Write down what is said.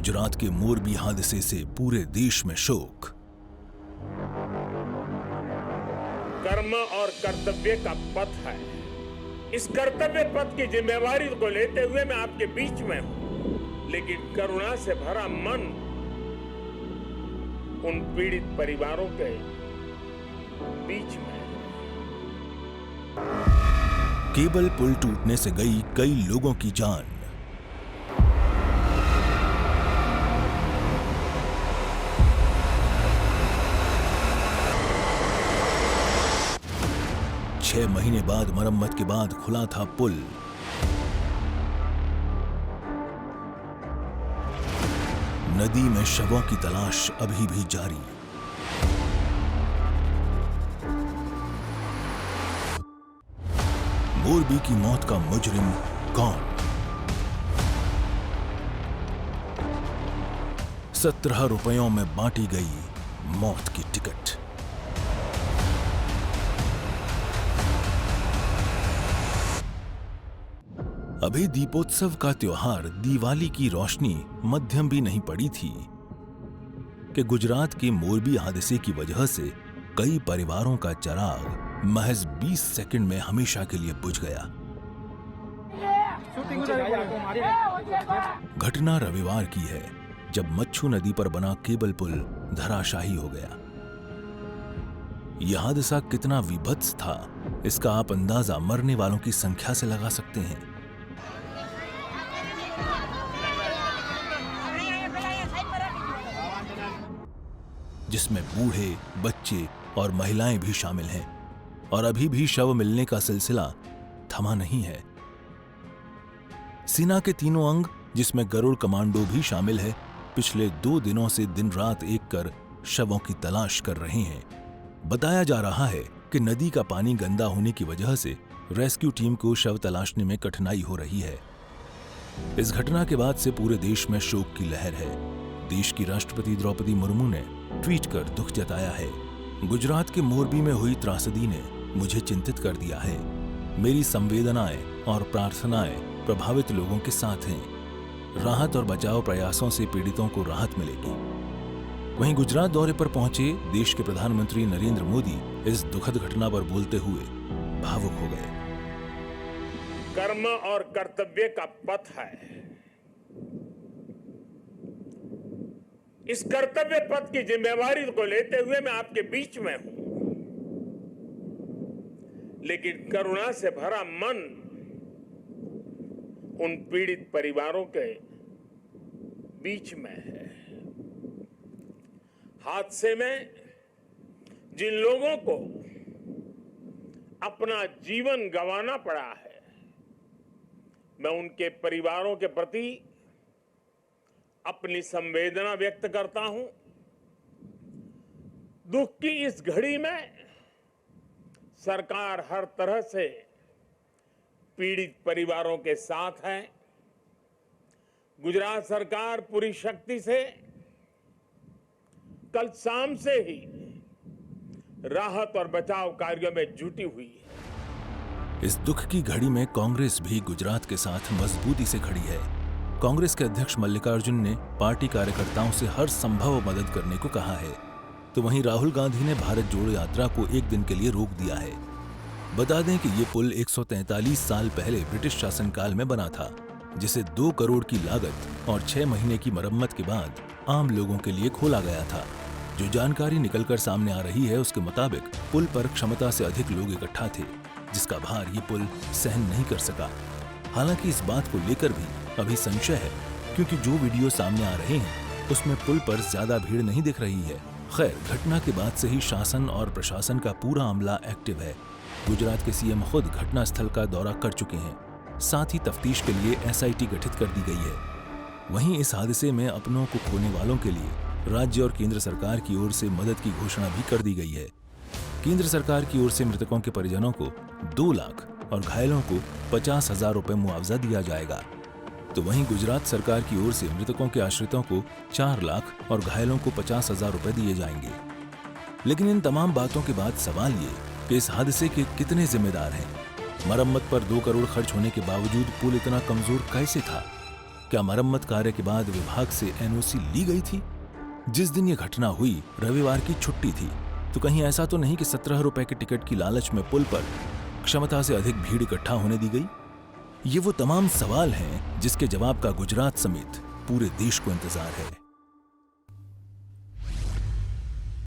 गुजरात के मोरबी हादसे से पूरे देश में शोक। कर्म और कर्तव्य का पथ है। इस कर्तव्य पथ की जिम्मेवारी को लेते हुए मैं आपके बीच में हूं, लेकिन करुणा से भरा मन उन पीड़ित परिवारों के बीच में। केबल पुल टूटने से गई कई लोगों की जान। छह महीने बाद मरम्मत के बाद खुला था पुल। नदी में शवों की तलाश अभी भी जारी। मोरबी की मौत का मुजरिम कौन? 17 रुपयों में बांटी गई मौत की टिकट। अभी दीपोत्सव का त्योहार दिवाली की रोशनी मध्यम भी नहीं पड़ी थी कि गुजरात के मोरबी हादसे की वजह से कई परिवारों का चिराग महज 20 सेकंड में हमेशा के लिए बुझ गया। घटना रविवार की है, जब मच्छू नदी पर बना केबल पुल धराशायी हो गया। यह हादसा कितना विभत्स था, इसका आप अंदाजा मरने वालों की संख्या से लगा सकते हैं। जिसमें बूढ़े, बच्चे और महिलाएं भी शामिल हैं, और अभी भी शव मिलने का सिलसिला थमा नहीं है। सेना के तीनों अंग, जिसमें गरुड़ कमांडो भी शामिल है, पिछले 2 दिनों से दिन रात एक कर शवों की तलाश कर रहे हैं। बताया जा रहा है कि नदी का पानी गंदा होने की वजह से रेस्क्यू टीम को शव तलाशने में कठिनाई हो रही है। इस घटना के बाद से पूरे देश में शोक की लहर है। देश की राष्ट्रपति द्रौपदी मुर्मू ने ट्वीट कर दुख जताया है। गुजरात के मोरबी में हुई त्रासदी ने मुझे चिंतित कर दिया है। मेरी संवेदनाएं और प्रार्थनाएं प्रभावित लोगों के साथ हैं। राहत और बचाव प्रयासों से पीड़ितों को राहत मिलेगी। वहीं गुजरात दौरे पर पहुंचे देश के प्रधानमंत्री नरेंद्र मोदी इस दुखद घटना पर बोलते हुए भावुक हो गए। कर्म और कर्तव्य का पथ है। इस कर्तव्य पथ की जिम्मेवारी को लेते हुए मैं आपके बीच में हूं, लेकिन करुणा से भरा मन उन पीड़ित परिवारों के बीच में है। हादसे में जिन लोगों को अपना जीवन गंवाना पड़ा है, मैं उनके परिवारों के प्रति अपनी संवेदना व्यक्त करता हूं। दुख की इस घड़ी में सरकार हर तरह से पीड़ित परिवारों के साथ है। गुजरात सरकार पूरी शक्ति से कल शाम से ही राहत और बचाव कार्यों में जुटी हुई है। इस दुख की घड़ी में कांग्रेस भी गुजरात के साथ मजबूती से खड़ी है। कांग्रेस के अध्यक्ष मल्लिकार्जुन ने पार्टी कार्यकर्ताओं से हर संभव मदद करने को कहा है, तो वहीं राहुल गांधी ने भारत जोड़ो यात्रा को एक दिन के लिए रोक दिया है। बता दें कि ये पुल 143 साल पहले ब्रिटिश शासनकाल में बना था, जिसे 2 करोड़ की लागत और 6 महीने की मरम्मत के बाद आम लोगों के लिए खोला गया था। जो जानकारी निकलकर सामने आ रही है, उसके मुताबिक पुल पर क्षमता से अधिक लोग इकट्ठा थे, जिसका भार ये पुल सहन नहीं कर सका। हालांकि इस बात को लेकर भी अभी संशय है, क्योंकि जो वीडियो सामने आ रहे हैं उसमें पुल पर ज्यादा भीड़ नहीं दिख रही है। खैर, घटना के बाद से ही शासन और प्रशासन का पूरा अमला एक्टिव है। गुजरात के सीएम खुद घटना स्थल का दौरा कर चुके हैं। साथ ही तफ्तीश के लिए एसआईटी गठित कर दी गई है। वहीं इस हादसे में अपनों को खोने वालों के लिए राज्य और केंद्र सरकार की ओर से मदद की घोषणा भी कर दी गई है। केंद्र सरकार की ओर से मृतकों के परिजनों को 2 लाख और घायलों को 50,000 रुपए मुआवजा दिया जाएगा। तो वहीं गुजरात सरकार की ओर से मृतकों के आश्रितों को 4 लाख और घायलों को 50,000 रुपए दिए जाएंगे। लेकिन इन तमाम बातों के बाद सवाल ये कि इस हादसे के कितने जिम्मेदार हैं? मरम्मत पर 2 करोड़ खर्च होने के बावजूद पुल इतना कमजोर कैसे था? क्या मरम्मत कार्य के बाद विभाग से एनओसी ली गई थी? जिस दिन यह घटना हुई रविवार की छुट्टी थी, तो कहीं ऐसा तो नहीं कि 17 रुपए के टिकट की लालच में पुल पर क्षमता से अधिक भीड़ इकट्ठा होने दी गई? ये वो तमाम सवाल हैं जिसके जवाब का गुजरात समेत पूरे देश को इंतजार है।